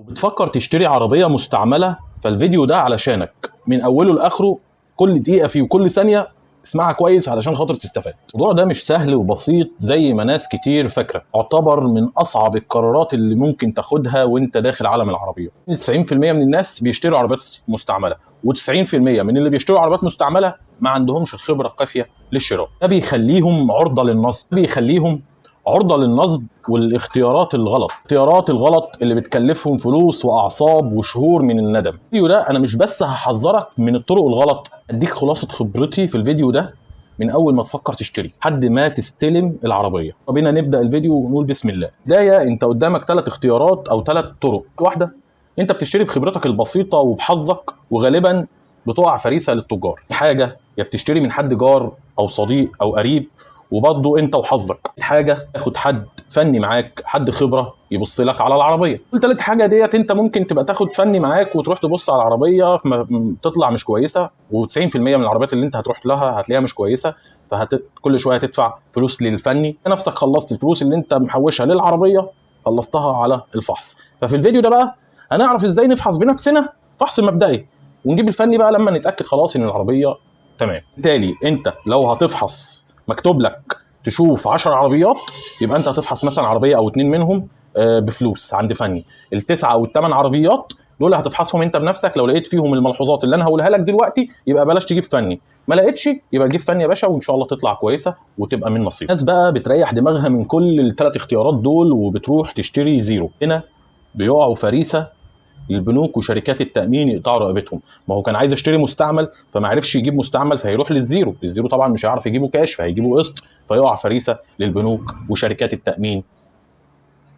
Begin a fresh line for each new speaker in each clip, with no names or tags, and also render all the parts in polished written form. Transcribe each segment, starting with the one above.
لو بتفكر تشتري عربية مستعملة فالفيديو ده علشانك من اوله لاخره، كل دقيقة فيه وكل ثانية اسمعها كويس علشان خاطر تستفاد. الموضوع ده مش سهل وبسيط زي ما ناس كتير فاكرة، يعتبر من اصعب القرارات اللي ممكن تاخدها وانت داخل عالم العربية. 90% من الناس بيشتروا عربيات مستعملة، و90% من اللي بيشتروا عربيات مستعملة ما عندهمش الخبرة الكافية للشراء. ده بيخليهم عرضة للنصب والاختيارات الغلط، اللي بتكلفهم فلوس واعصاب وشهور من الندم. الفيديو ده انا مش بس هحذرك من الطرق الغلط، اديك خلاصة خبرتي في الفيديو ده من اول ما تفكر تشتري لحد ما تستلم العربية. وبينا نبدأ الفيديو ونقول بسم الله. بداية، انت قدامك 3 اختيارات او 3 طرق. واحدة، انت بتشتري بخبرتك البسيطة وبحظك، وغالبا بتقع فريسة للتجار. حاجة، يا بتشتري من حد جار او صديق او قريب وبرضه انت وحظك. حاجه، تاخد حد فني معاك، حد خبره يبص لك على العربيه. والتالت حاجه ديت، انت ممكن تبقى تاخد فني معاك وتروح تبص على العربيه تطلع مش كويسه، و90% من العربيات اللي انت هتروح لها هتلاقيها مش كويسه، كل شويه تدفع فلوس للفني. نفسك خلصت الفلوس اللي انت محوشها للعربيه خلصتها على الفحص. ففي الفيديو ده بقى هنعرف ازاي نفحص بنفسنا فحص مبدئي، ونجيب الفني بقى لما نتاكد خلاص ان العربيه تمام. بالتالي انت لو هتفحص مكتوب لك تشوف 10 عربيات، يبقى انت هتفحص مثلا عربيه او 2 منهم بفلوس عند فني. ال9 او ال8 عربيات دول هتفحصهم انت بنفسك. لو لقيت فيهم الملحوظات اللي انا هقولها لك دلوقتي يبقى بلاش تجيب فني، ما لقيتش يبقى تجيب فني يا باشا، وان شاء الله تطلع كويسه وتبقى من نصيب. الناس بقى بتريح دماغها من كل ال3 اختيارات دول وبتروح تشتري زيرو. هنا بيقعوا فريسه البنوك وشركات التامين يقطعوا رقبتهم. ما هو كان عايز يشتري مستعمل فما عرفش يجيب مستعمل، فهيروح للزيرو طبعا مش هيعرف يجيبه كاش، فهيجيبه قسط، فيقع فريسه للبنوك وشركات التامين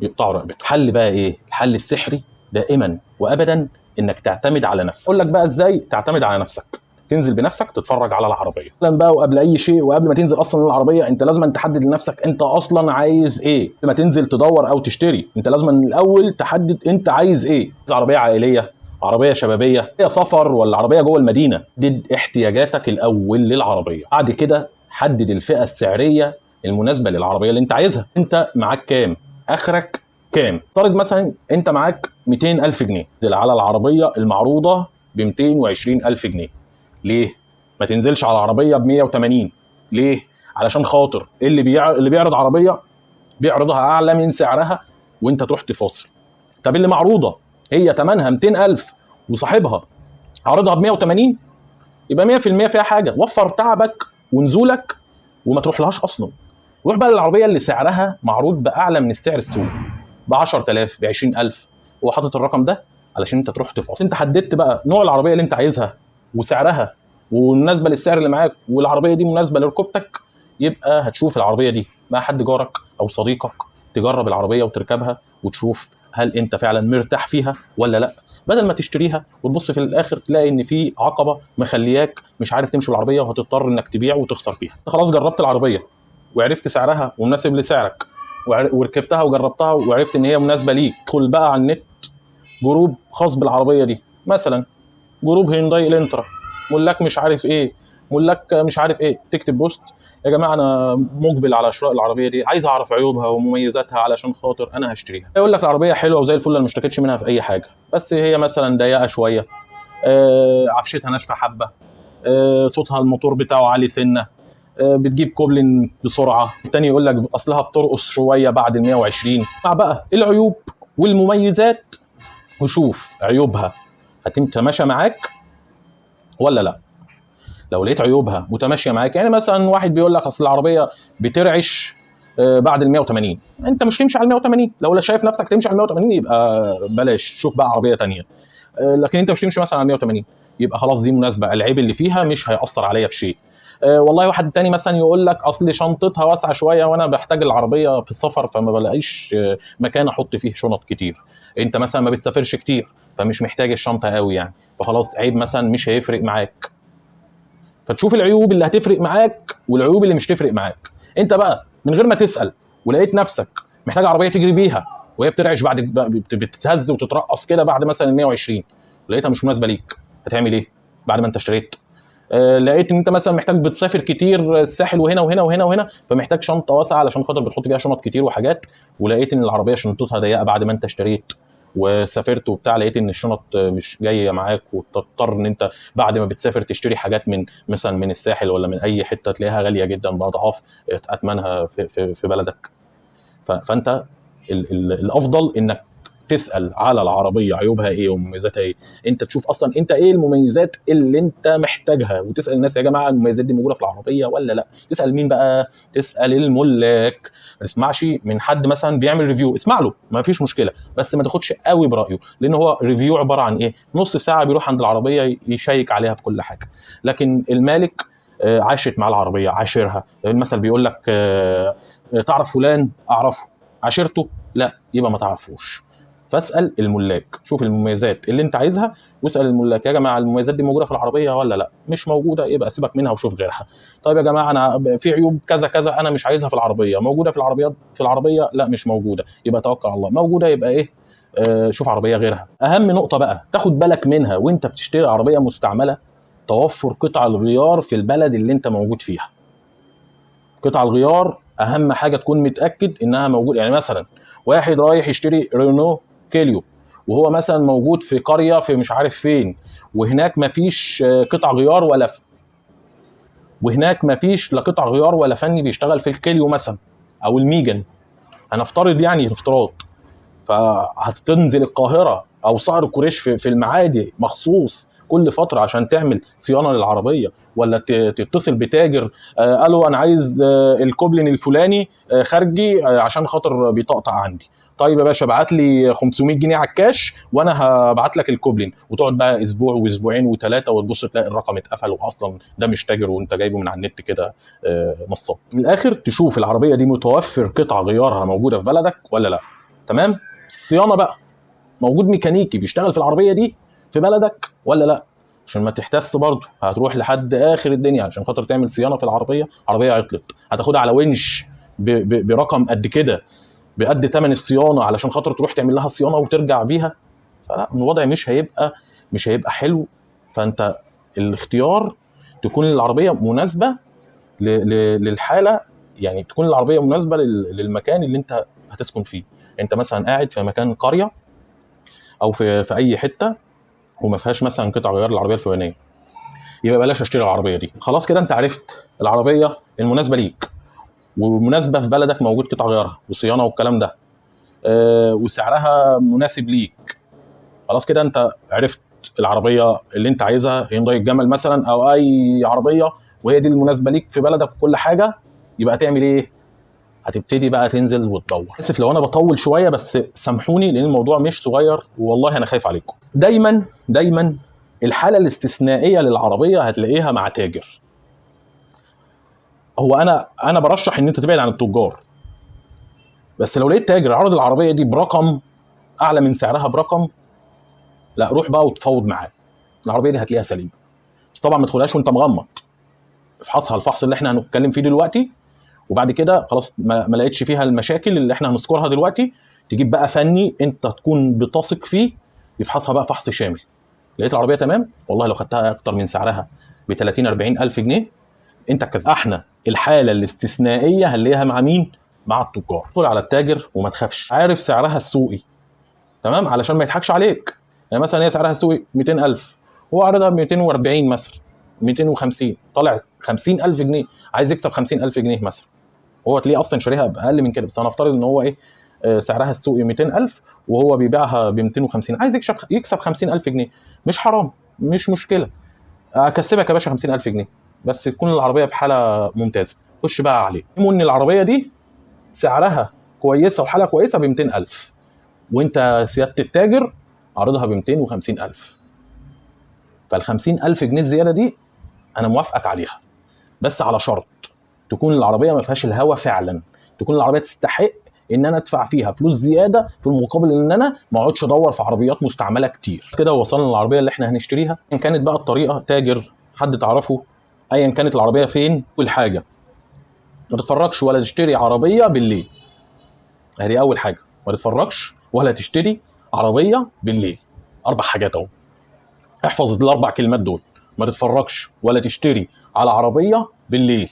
يقطعوا رقبته. الحل بقى ايه؟ الحل السحري دائما وابدا انك تعتمد على نفسك. اقول لك بقى ازاي تعتمد على نفسك. تنزل بنفسك تتفرج على العربيه بقى، وقبل اي شيء وقبل ما تنزل اصلا العربيه انت لازم تحدد لنفسك انت اصلا عايز ايه. لما تنزل تدور او تشتري انت لازم من الاول تحدد انت عايز ايه. عربيه عائليه، عربيه شبابيه، هي سفر، ولا عربيه جوه المدينه. حدد احتياجاتك الاول للعربيه، بعد كده حدد الفئه السعريه المناسبه للعربيه اللي انت عايزها. انت معاك كام؟ اخرك كام؟ افترض مثلا انت معاك 200,000 جنيه، تنزل على العربيه المعروضه ب 220,000 جنيه. ليه؟ ما تنزلش على عربيه ب 180. ليه؟ علشان خاطر اللي بيعرض عربيه بيعرضها اعلى من سعرها وانت تروح تفاصل. طب اللي معروضه هي ثمنها 200,000 وصاحبها عارضها ب 180، يبقى 100% فيها حاجه. وفر تعبك ونزولك وما تروح لهاش اصلا. روح بقى للعربيه اللي سعرها معروض باعلى من السعر السوق، ب 10,000 ب 20,000. هو حاطط الرقم ده علشان انت تروح تفاصل. انت حددت بقى نوع العربيه اللي انت عايزها وسعرها ومناسبه للسعر اللي معاك، والعربيه دي مناسبه لركوبتك، يبقى هتشوف العربيه دي مع حد جارك او صديقك، تجرب العربيه وتركبها وتشوف هل انت فعلا مرتاح فيها ولا لا، بدل ما تشتريها وتبص في الاخر تلاقي ان في عقبه مخلياك مش عارف تمشي بالعربيه وهتضطر انك تبيع وتخسر فيها. انت خلاص جربت العربيه وعرفت سعرها ومناسب لسعرك وركبتها وجربتها وعرفت ان هي مناسبه ليك. ادخل بقى على النت جروب خاص بالعربيه دي، مثلا جروب هيونداي الانترا، ملاك مش عارف ايه، ملاك مش عارف ايه، تكتب بوست: يا جماعه انا مقبل على شراء العربيه دي، عايز اعرف عيوبها ومميزاتها علشان خاطر انا هشتريها. يقول لك العربيه حلوه وزي الفل، انا ما اشتكيتش منها في اي حاجه، بس هي مثلا ضيقه شويه، عفشتها ناشفه حبه، صوتها الموتور بتاعه عالي سنه، بتجيب كوبلين بسرعه. الثاني يقول لك اصلها بترقص شويه بعد ال 120. مع بقى العيوب والمميزات وشوف عيوبها هتتماشى معاك ولا لا. لو لقيت عيوبها متماشيه معاك، يعني مثلا واحد بيقول لك اصل العربيه بترعش بعد ال 180، انت مش تمشي على ال 180. لو شايف نفسك تمشي على ال 180 يبقى بلاش، شوف بقى عربيه ثانيه. لكن انت مش تمشي مثلا على 180 يبقى خلاص دي مناسبه، العيب اللي فيها مش هيأثر عليا في شيء. والله واحد تاني مثلا يقول لك اصل شنطتها واسعه شويه وانا بحتاج العربيه في السفر فما بلاقيش مكان احط فيه شنط كتير. انت مثلا ما بتسافرش كتير فمش محتاج الشنطه قوي يعني، فخلاص عيب مثلا مش هيفرق معاك. فتشوف العيوب اللي هتفرق معاك والعيوب اللي مش تفرق معاك. انت بقى من غير ما تسال ولقيت نفسك محتاج عربيه تجري بيها وهي بترعش بعد بتتهز وتترقص كده بعد مثلا 120، ولقيتها مش مناسبه ليك، هتعمل ايه بعد ما انت اشتريت؟ لقيت ان انت مثلا محتاج بتسافر كتير الساحل وهنا وهنا وهنا وهنا، فمحتاج شنطه واسعه علشان خاطر بتحط فيها شنط كتير وحاجات، ولقيت ان العربيه شنطتها ضيقه بعد ما انت اشتريت، وسافرت وبتاع لقيت ان الشنط مش جايه معاك، وتضطر ان انت بعد ما بتسافر تشتري حاجات من مثلا من الساحل ولا من اي حته تلاقيها غاليه جدا باضعاف اثمنها في بلدك. فانت الافضل انك تسال على العربيه عيوبها ايه ومميزاتها ايه. انت تشوف اصلا انت ايه المميزات اللي انت محتاجها، وتسال الناس يا جماعه المميزات دي موجوده في العربيه ولا لا. تسال مين بقى؟ تسال الملاك. ما تسمعش من حد مثلا بيعمل ريفيو، اسمع له ما فيش مشكله، بس ما تاخدش قوي برايه، لان هو ريفيو عباره عن ايه؟ نص ساعه بيروح عند العربيه يشيك عليها في كل حاجه. لكن المالك عاشت مع العربيه، عاشرها. المثل بيقول لك تعرف فلان؟ اعرفه. عاشرته؟ لا، يبقى ما تعرفوش. فاسال الملاك، شوف المميزات اللي انت عايزها، واسال الملاك يا جماعه المميزات دي موجوده في العربيه ولا لا. مش موجوده يبقى سيبك منها وشوف غيرها. طيب يا جماعه انا في عيوب كذا كذا انا مش عايزها في العربيه، موجوده في العربيات في العربيه؟ لا مش موجوده، يبقى توكل على الله. موجوده يبقى ايه؟ شوف عربيه غيرها. اهم نقطه بقى تاخد بالك منها وانت بتشتري عربيه مستعمله، توفر قطع الغيار في البلد اللي انت موجود فيها. قطع الغيار اهم حاجه تكون متاكد انها موجوده. يعني مثلا واحد رايح يشتري رينو كيليو وهو مثلا موجود في قريه في مش عارف فين، وهناك مفيش قطع غيار وهناك مفيش لا قطع غيار ولا فني بيشتغل في الكيليو مثلا او الميجن، هنفترض يعني افتراض. فهتنزل القاهره او صقر القريش في المعادي مخصوص كل فتره عشان تعمل صيانه للعربيه، ولا تتصل بتاجر قالوا انا عايز الكوبلين الفلاني خارجي عشان خاطر بيطقطق عندي. طيب يا باشا ابعت لي 500 جنيه على الكاش وانا هبعت لك الكوبلين، وتقعد بقى اسبوع واسبوعين وثلاثه وتبص تلاقي الرقم اتقفل، واصلا ده مش تاجر وانت جايبه من على النت كده نصاب. من الاخر تشوف العربيه دي متوفر قطع غيارها موجوده في بلدك ولا لا. تمام. الصيانه بقى، موجود ميكانيكي بيشتغل في العربيه دي في بلدك ولا لا، عشان ما تحتس برضه. هتروح لحد اخر الدنيا عشان خاطر تعمل صيانه في العربيه، عربيه عطلت هتاخدها على ونش برقم قد كده بقد ثمن الصيانه علشان خاطر تروح تعمل لها صيانه وترجع بيها. فلا، الوضع مش هيبقى حلو. فانت الاختيار تكون العربيه مناسبه للحاله، يعني تكون العربيه مناسبه للمكان اللي انت هتسكن فيه. انت مثلا قاعد في مكان قريه او في اي حته وما فيهاش مثلا قطع غيار العربيه الفلانيه، يبقى بلاش اشتري العربيه دي. خلاص كده انت عرفت العربيه المناسبه ليك ومناسبه في بلدك موجود قطع غيارها وصيانه والكلام ده وسعرها مناسب ليك. خلاص كده انت عرفت العربيه اللي انت عايزها، هيونداي الجمل مثلا او اي عربيه، وهي دي المناسبه ليك في بلدك وكل حاجه. يبقى تعمل ايه؟ هتبتدي بقى تنزل وتدور. اسف لو انا بطول شويه، بس سامحوني لان الموضوع مش صغير والله انا خايف عليكم. دايما الحاله الاستثنائيه للعربيه هتلاقيها مع تاجر. هو انا برشح ان انت تبعد عن التجار، بس لو لقيت تاجر عرض العربيه دي برقم اعلى من سعرها برقم، لا روح بقى وتفاوض معاه. العربيه دي هتلاقيها سليمه، بس طبعا ما تدخلهاش وانت مغمض. افحصها الفحص اللي احنا هنتكلم فيه دلوقتي، وبعد كده خلاص ما لقيتش فيها المشاكل اللي احنا هنذكرها دلوقتي، تجيب بقى فني انت تكون بتثق فيه يفحصها بقى فحص شامل. لقيت العربيه تمام، والله لو خدتها اكتر من سعرها ب 30 40 الف جنيه انت الكسبان. احنا الحاله الاستثنائيه هنلاقيها مع مين؟ مع التجار. ادخل على التاجر وما تخافش، عارف سعرها السوقي تمام علشان ما يضحكش عليك. يعني مثلا هي سعرها السوقي 200,000 هو عارضها ب 240 مثلا 250، طالع 50,000 جنيه، عايز يكسب 50,000 جنيه مثلا. هو تلاقيه اصلا شاريها باقل من كده، بس هنفترض ان هو ايه سعرها السوقي 200,000 وهو بيبيعها ب 250، عايز يكسب 50,000 جنيه. مش حرام، مش مشكله، اكسبك يا باشا 50,000 جنيه، بس تكون العربيه بحاله ممتازه. خش بقى عليه ان العربيه دي سعرها كويسه وحاله كويسه ب 200,000، وانت سياده التاجر عارضها ب 250,000. فال 50,000 جنيه الزياده دي انا موافقك عليها، بس على شرط تكون العربيه ما فيهاش الهوا فعلا، تكون العربيه تستحق ان انا ادفع فيها فلوس زياده في المقابل ان انا ما اقعدش ادور في عربيات مستعمله كتير. كده وصلنا للعربيه اللي احنا هنشتريها. ان كانت بقى الطريقه تاجر، حد تعرفه، ايا كانت العربيه فين. كل حاجه ما تتفرجش ولا تشتري عربيه بالليل. هذه اول حاجه، ما تتفرجش ولا تشتري عربيه بالليل. 4 حاجات اهو، احفظ ال4 كلمات دول. ما تتفرجش ولا تشتري على عربيه بالليل.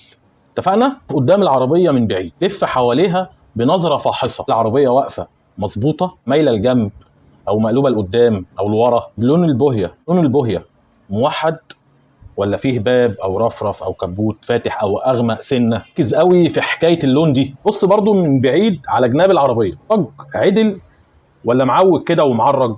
اتفقنا؟ قدام العربيه من بعيد، لف حواليها بنظره فاحصه. العربيه واقفه مظبوطه، مايله الجنب او مقلوبه لقدام او لورا. لون البوهيه، لون البوهيه موحد ولا فيه باب او رفرف او كبوت فاتح او اغمق سنه؟ ركز قوي في حكايه اللون دي. بص برضو من بعيد على جناب العربيه، عدل ولا معوج كده ومعرج؟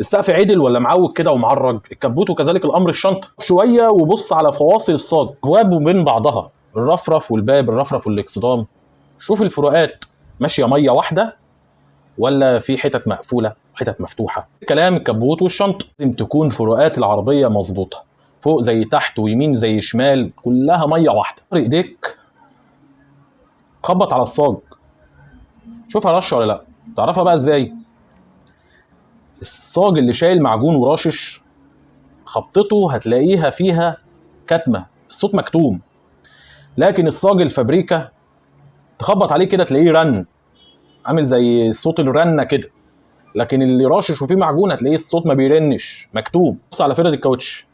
السقف عدل ولا معوج كده ومعرج؟ الكبوت وكذلك الامر الشنطه. شويه وبص على فواصل الصاج، ابواب بين بعضها، الرفرف والباب، الرفرف والاكسدام. شوف الفروقات، ماشيه ميه واحده ولا في حتت مقفوله وحتت مفتوحه؟ كلام الكبوت والشنطه لازم تكون فروقات العربيه مظبوطه، فوق زي تحت ويمين زي شمال، كلها ميه واحده. ايديك خبط على الصاج، شوفها رشه ولا لا. تعرفها بقى ازاي؟ الصاج اللي شايل معجون وراشش خبطته هتلاقيها فيها كتمه، الصوت مكتوم. لكن الصاج الفابريكا تخبط عليه كده تلاقيه رن، عامل زي صوت الرنه كده. لكن اللي راشش وفيه معجون هتلاقيه الصوت ما بيرنش، مكتوم. بص على فرده الكاوتش،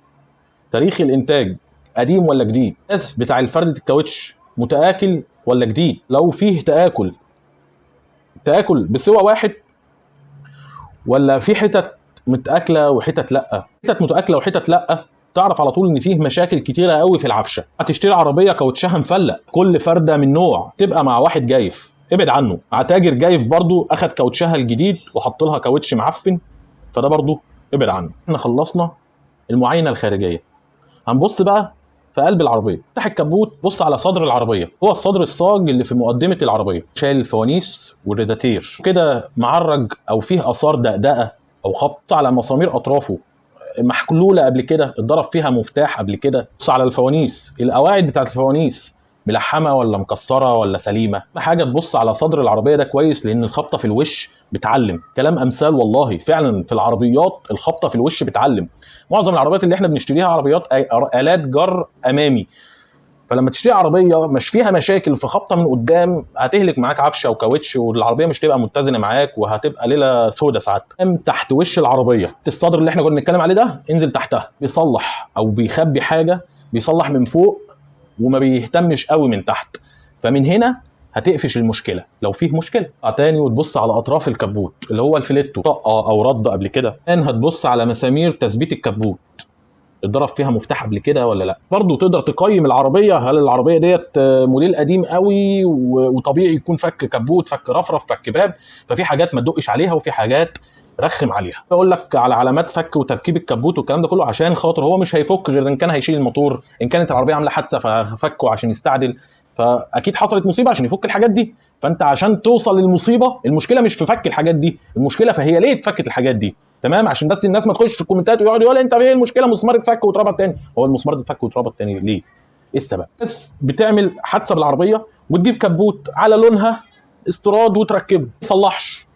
تاريخ الانتاج قديم ولا جديد؟ الاسف بتاع الفردة الكاوتش متآكل ولا جديد؟ لو فيه تآكل بسوى واحد ولا في حتت متآكله وحتت لا؟ حتت متآكله وحتت لا، تعرف على طول ان فيه مشاكل كتيره قوي في العفشه. هتشتري عربيه كاوتشها مفلق، كل فرده من نوع، تبقى مع واحد جايف ابعد عنه. مع تاجر جايف برضو اخد كاوتشها الجديد وحط لها كاوتش معفن، فده برضو ابعد عنه. احنا خلصنا المعاينه الخارجيه، هنبص بقى في قلب العربيه. افتح الكبوت، بص على صدر العربيه، هو الصدر الصاج اللي في مقدمه العربيه، شايل الفوانيس والريداتير كده معرج او فيه اثار دقدقه او خبط على مسامير اطرافه محلوله قبل كده، اتضرب فيها مفتاح قبل كده. بص على الفوانيس، القواعد بتاعت الفوانيس ملحمه ولا مكسره ولا سليمه. حاجه تبص على صدر العربيه ده كويس، لان الخبطه في الوش بتعلم. كلام امثال والله، فعلا في العربيات الخبطه في الوش بتعلم. معظم العربيات اللي احنا بنشتريها عربيات الات جر امامي، فلما تشتري عربيه مش فيها مشاكل في خبطه من قدام هتهلك معاك عفشه وكاوتش، والعربيه مش تبقى متزنه معاك وهتبقى ليله سودة ساعات. تحت وش العربيه الصدر اللي احنا كنا بنتكلم عليه ده، انزل تحتها. بيصلح او بيخبي حاجه، بيصلح من فوق وما بيهتمش قوي من تحت، فمن هنا هتقفش المشكله لو فيه مشكله. تاني وتبص على اطراف الكبوت اللي هو الفليتو، طقه او رد قبل كده. هتبص على مسامير تثبيت الكبوت، اتضرب فيها مفتاح قبل كده ولا لا. برضو تقدر تقيم العربيه، هل العربيه ديت موديل قديم قوي وطبيعي يكون فك كبوت، فك رفرف، فك باب، ففي حاجات ما تدقش عليها وفي حاجات رخم عليها. اقول لك على علامات فك وتركيب الكبوت والكلام ده كله، عشان خاطر هو مش هيفك غير ان كان هيشيل الموتور، ان كانت العربيه عامله حادثه ففكه عشان يستعدل، فاكيد حصلت مصيبه عشان يفك الحاجات دي. فانت عشان توصل للمصيبه، المشكله مش في فك الحاجات دي، المشكله فهي ليه اتفكت الحاجات دي. تمام؟ عشان بس الناس ما تخش في الكومنتات ويقعد يقول انت ايه المشكله، مسمار اتفك واتربط تاني. هو المسمار اتفك واتربط تاني ليه؟ ايه السبب؟ بس بتعمل حادثه بالعربيه وتجيب كبوت على لونها استيراد وتركبه، ما يصلحش،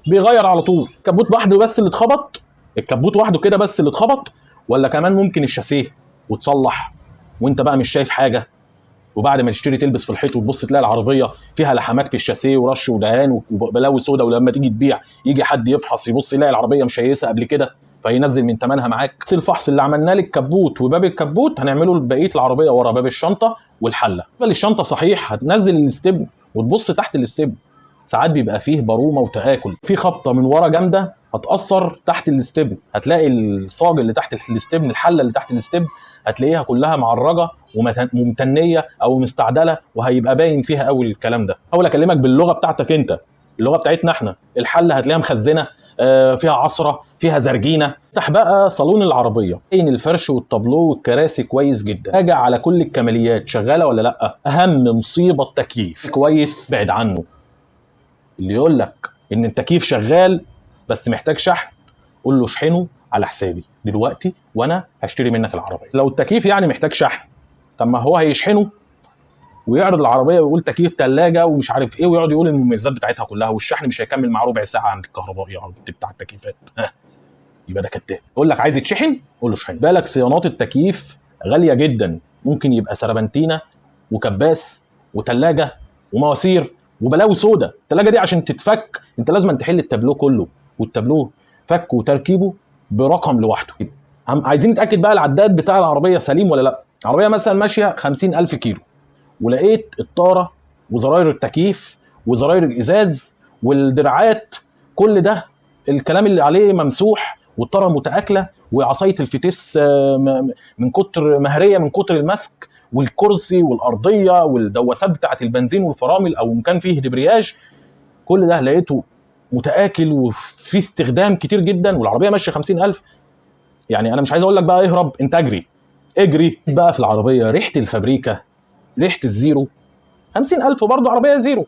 بيغير على طول. كبوت واحده بس اللي اتخبط، الكبوت وحده كده بس اللي اتخبط، ولا كمان ممكن الشاسيه وتصلح وانت بقى مش شايف حاجه، وبعد ما تشتري تلبس في الحيط وتبص تلاقي العربيه فيها لحمات في الشاسيه ورش ودهان وبلاوي سودا، ولما تيجي تبيع يجي حد يفحص يبص يلاقي العربيه مشيسه قبل كده فينزل من ثمنها معاك. الفحص اللي عملناه للكبوت وباب الكبوت هنعمله لبقيه العربيه ورا باب الشنطه والحله. بل الشنطه صحيح هتنزل الاستبن وتبص تحت الاستبن، ساعات بيبقى فيه برومه وتآكل، في خبطه من ورا جامده هتأثر تحت الاستبن، هتلاقي الصاج اللي تحت الاستبن، الحله اللي تحت الاستبن هتلاقيها كلها معرجه وممتنيه او مستعدله، وهيبقى باين فيها قوي الكلام ده. اول اكلمك باللغه بتاعتك انت، اللغه بتاعتنا احنا، الحله هتلاقيها مخزنه، فيها عصره، فيها زرجينه. افتح بقى صالون العربيه، بين الفرش والطابلو والكراسي كويس جدا، راجع على كل الكماليات شغاله ولا لا. اهم مصيبه التكييف، كويس بعد عنه. اللي يقول لك ان التكييف شغال بس محتاج شحن، قول له اشحنه على حسابي دلوقتي وانا هشتري منك العربيه. لو التكييف يعني محتاج شحن، طب ما هو هيشحنه ويعرض العربيه ويقول تكييف ثلاجه ومش عارف ايه، ويقعد يقول المميزات بتاعتها كلها، والشحن مش هيكمل معاه ربع ساعه عند الكهربائي يعني بتاع التكييفات. يبقى ده كداب. يقول لك عايز يتشحن، قول له اشحن. بالك صيانات التكييف غاليه جدا، ممكن يبقى سربنتينه وكباس وثلاجه ومواسير وبلاوي سودا. الثلاجه دي عشان تتفك انت لازم تحل التابلو كله، والتابلو فك وتركيبه برقم لوحده. عايزين نتاكد بقى العداد بتاع العربيه سليم ولا لا. عربيه مثلا ماشيه 50,000 كيلو ولقيت الطاره وزراير التكييف وزراير الازاز والدراعات كل ده الكلام اللي عليه ممسوح والطاره متاكله وعصايه الفتيس من كتر مهريه من كتر المسك، والكرسي والارضيه والدواسات بتاعه البنزين والفرامل او ان كان فيه دبرياج، كل ده لقيته متآكل وفي استخدام كتير جدا، والعربيه ماشيه 50,000. يعني انا مش عايز اقول لك بقى اهرب، انت اجري بقى في العربيه، ريحه الفابريكا، ريحه الزيرو. 50,000 برضه عربيه زيرو،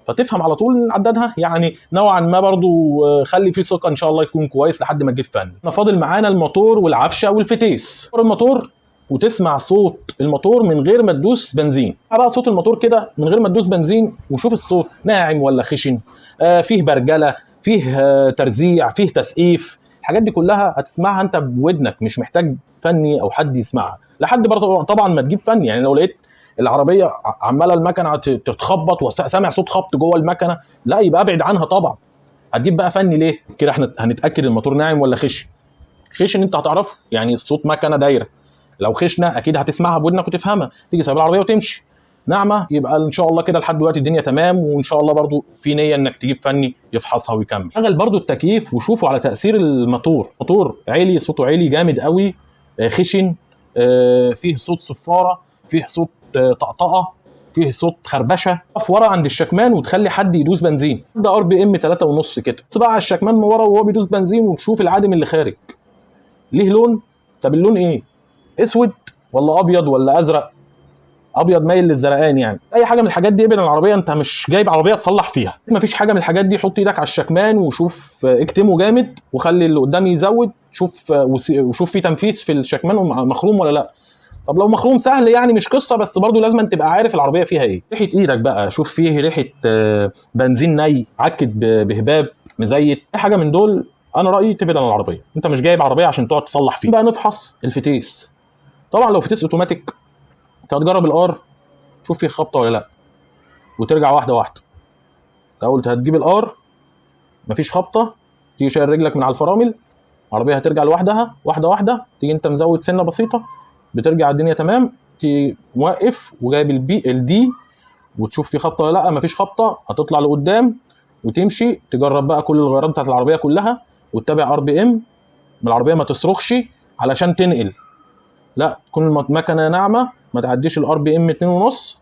فتفهم على طول ان عدادها يعني نوعا ما برضو خلي فيه ثقه ان شاء الله يكون كويس لحد ما تجيب فني. احنا فاضل معانا الموتور والعفشه والفتيس. الموتور وتسمع صوت الموتور من غير ما تدوس بنزين. بقى صوت الموتور كده من غير ما تدوس بنزين وشوف الصوت ناعم ولا خشن، فيه برجله، فيه ترزيع، فيه تسقيف. الحاجات دي كلها هتسمعها انت بودنك، مش محتاج فني او حد يسمعها لحد برضه طبعا ما تجيب فني. يعني لو لقيت العربيه عماله المكنه تتخبط وسامع صوت خبط جوه المكنه، لا يبقى ابعد عنها طبعا. هتجيب بقى فني ليه؟ كده احنا هنتاكد الموتور ناعم ولا خشن. خشن انت هتعرفه، يعني الصوت مكنه دايره. لو خشنه اكيد هتسمعها بودنك وتفهمها، تيجي سايب العربيه وتمشي. ناعمه يبقى ان شاء الله كده لحد دلوقتي الدنيا تمام، وان شاء الله برضو في نيه انك تجيب فني يفحصها ويكمل. شغل برضو التكييف وشوفوا على تاثير الموتور. موتور عالي، صوته عالي جامد قوي، خشن، فيه صوت صفاره، فيه صوت طقطقه، فيه صوت خربشه. تقف ورا عند الشكمان وتخلي حد يدوس بنزين، ده RPM 3.5 كده. بس بقى على الشكمان من ورا وهو بيدوس بنزين وتشوف العادم اللي خارج ليه لون. طب اللون ايه؟ اسود ولا ابيض ولا ازرق؟ ابيض مايل للزرقان. يعني اي حاجه من الحاجات دي ابعد عن العربيه، انت مش جايب عربيه تصلح فيها. مفيش حاجه من الحاجات دي، حط ايدك على الشكمان وشوف، اكتمه جامد وخلي اللي قدام يزود، شوف وشوف في تنفيذ في الشكمان مخروم ولا لا. طب لو مخروم سهل يعني مش قصه، بس برضو لازم أن تبقى عارف العربيه فيها ايه. ريحه ايدك بقى، شوف فيه ريحه بنزين ني، عكت بهباب، مزيت، اي حاجه من دول انا رايي تبعد عن العربيه. انت مش جايب عربيه عشان تقعد تصلح فيها. بقى نفحص الفتيس. طبعا لو فتيس اوتوماتيك انت هتجرب الار، شوف فيه خبطه ولا لا، وترجع واحده واحده. اول هتجيب الار مفيش خبطه، تيجي شايل رجلك من على الفرامل، العربيه هترجع لوحدها واحده واحده. تيجي انت مزود سنه بسيطه، بترجع الدنيا تمام. تيجي موقف وجايب الدي وتشوف في خبطه ولا لا. مفيش خبطه، هتطلع لقدام وتمشي تجرب بقى كل الغيارات بتاعت العربيه كلها، وتتابع RPM من العربيه. ما تصرخش علشان تنقل، لا تكون المكنه ناعمه، ما تعديش RPM 2.5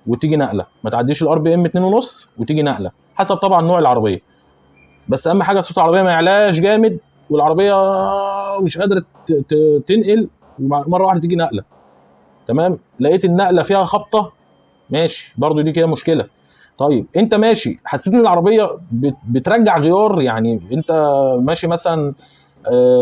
وتيجي نقله، ما تعديش RPM 2.5 وتيجي نقله، حسب طبعا نوع العربيه. بس اهم حاجه صوت العربيه ما يعلاش جامد والعربيه مش قادره تنقل ومره واحده تيجي نقله. تمام، لقيت النقله فيها خبطه، ماشي برضو دي كده مشكله. طيب انت ماشي حسيت ان العربيه بترجع غيار، يعني انت ماشي مثلا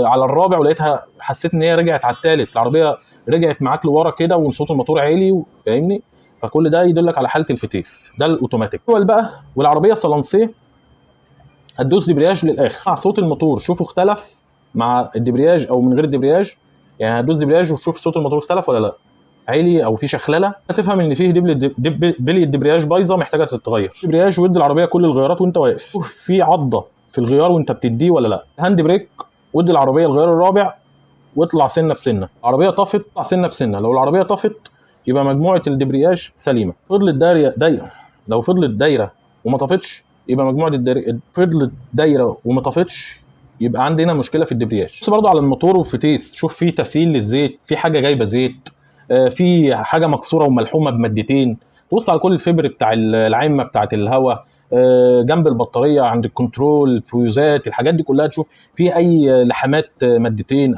على الرابع ولقيتها حسيت ان هي رجعت على الثالث، العربيه رجعت معاك لورا كده وصوت الموتور عالي، فاهمني؟ فكل ده يدلك على حاله الفتيس، ده الاوتوماتيك. اول بقى والعربيه صالونسيه هتدوس دبرياج للاخر مع صوت الموتور، شوفوا اختلف مع الدبرياج او من غير الدبرياج. يعني هتدوس دبرياج وتشوف صوت الموتور اختلف ولا لا، عالي او في شخلله، هتفهم ان فيه بلي الدبرياج بايظه محتاجه تتغير. دبرياج وادي العربيه كل الغيارات وانت واقف، شوف في عضه في الغيار وانت بتديه ولا لا. هاند بريك وادي العربيه الغيار الرابع واطلع سنه بسنه. العربيه طفت اطلع سنه بسنه. لو العربيه طفت يبقى مجموعه الدبرياج سليمه. فضلت دايره لو فضلت دايره وما طفتش يبقى مجموعه فضلت دايره وما طفتش يبقى عندنا مشكله في الدبرياج. بس برضو على الموتور والفتيس شوف في تسييل للزيت، في حاجه جايبه زيت، في حاجه مكسوره وملحومه بمادتين. تبص على كل الفبر بتاع العامه بتاعه الهواء، جنب البطاريه عند الكنترول، فيوزات، الحاجات دي كلها تشوف في اي لحمات مادتين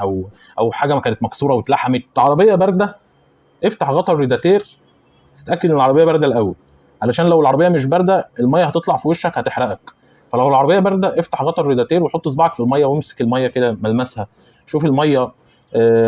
او حاجه ما كانت مكسوره واتلحمت. عربيه بارده افتح غطا الريداتير، تتاكد ان العربيه بارده الاول، علشان لو العربيه مش بارده الميه هتطلع في وشك هتحرقك. فلو العربيه بارده افتح غطا الريداتير وحط صباعك في الميه وامسك الميه كده ملمسها، شوف الميه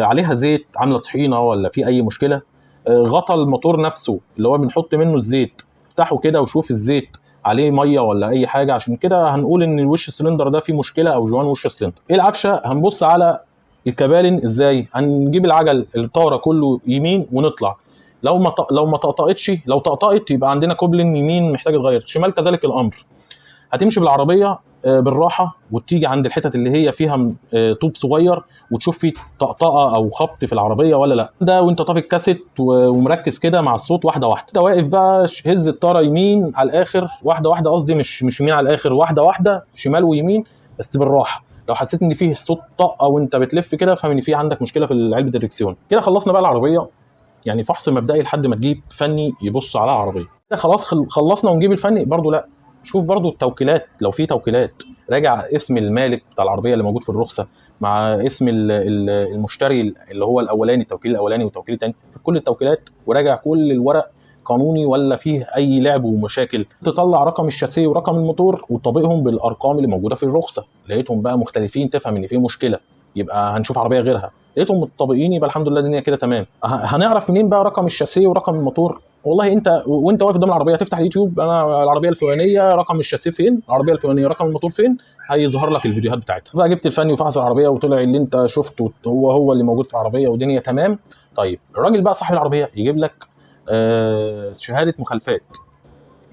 عليها زيت، عامله طحينه ولا في اي مشكله. غطا الموتور نفسه اللي هو بنحط منه الزيت افتحه كده وشوف الزيت عليه ميه ولا اي حاجه، عشان كده هنقول ان الوش السلندر ده فيه مشكله او جوان وش السلندر. ايه العفشه؟ هنبص على الكبالن ازاي، هنجيب العجل الطاره كله يمين ونطلع، لو ما طقطقتش، لو طقطقت يبقى عندنا كوبلن يمين محتاج يتغير، شمال كذلك الامر. هتمشي بالعربيه بالراحه، وتيجي عند الحتت اللي هي فيها طوب صغير وتشوف في طقطقه او خبط في العربيه ولا لا. ده وانت طافي الكاسيت ومركز كده مع الصوت واحده واحده. انت واقف بقى هز الطاره يمين على الاخر واحده واحده، قصدي مش يمين على الاخر، واحده واحده، شمال ويمين بس بالراحه. لو حسيت ان فيه صوت طقه وانت بتلف كده، فهم ان في عندك مشكله في علبه الدركسيون. كده خلصنا بقى العربيه، يعني فحص مبدئي لحد ما تجيب فني يبص على العربيه. كده خلاص خلصنا ونجيب الفني. برضو لا، شوف برضو التوكيلات، لو في توكيلات راجع اسم المالك بتاع العربيه اللي موجود في الرخصه مع اسم المشتري اللي هو الاولاني، التوكيل الاولاني والتوكيل الثاني، شوف كل التوكيلات وراجع كل الورق قانوني ولا فيه اي لعب ومشاكل. تطلع رقم الشاسيه ورقم الموتور وتطابقهم بالارقام اللي موجوده في الرخصه. لقيتهم بقى مختلفين تفهم ان في مشكله، يبقى هنشوف عربيه غيرها. لقيتهم متطابقين يبقى الحمد لله الدنيا كده تمام. هنعرف منين بقى رقم الشاسيه ورقم الموتور؟ والله انت وانت واقف قدام العربيه تفتح اليوتيوب، انا العربيه الفلانيه رقم الشاسيه فين، العربيه الفلانيه رقم الموتور فين، هيظهر لك الفيديوهات بتاعتها. بقى جبت الفني وفحص العربيه وطلع اللي انت شفته هو اللي موجود في العربيه والدنيا تمام. طيب الراجل بقى صاحب العربيه يجيب لك شهاده مخالفات.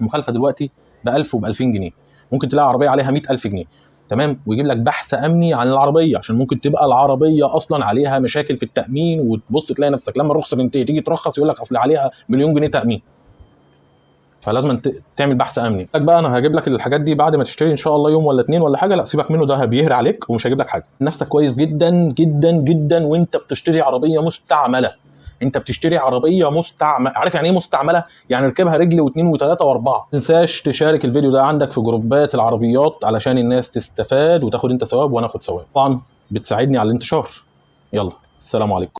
المخالفه دلوقتي ب 1000 وب 2000 جنيه، ممكن تلاقي عربيه عليها 100000 جنيه، تمام. ويجيب لك بحث امني عن العربيه، عشان ممكن تبقى العربيه اصلا عليها مشاكل في التامين، وتبص تلاقي نفسك لما الرخصه تنتهي تيجي ترخص يقول لك اصل عليها مليون جنيه تامين. فلازم تعمل بحث امني. لك بقى انا هجيب لك الحاجات دي بعد ما تشتري ان شاء الله يوم ولا اتنين ولا حاجه، لا سيبك منه، ده بيهري عليك ومش هجيب لك حاجه. نفسك كويس جدا جدا جدا وانت بتشتري عربيه مستعمله. انت بتشتري عربيه مستعمله، عارف يعني ايه مستعمله؟ يعني ركبها رجل واثنين وثلاثه واربعه. ما تنساش تشارك الفيديو ده عندك في جروبات العربيات علشان الناس تستفاد وتاخد انت ثواب وانا اخد ثواب، طبعا بتساعدني على الانتشار. يلا السلام عليكم.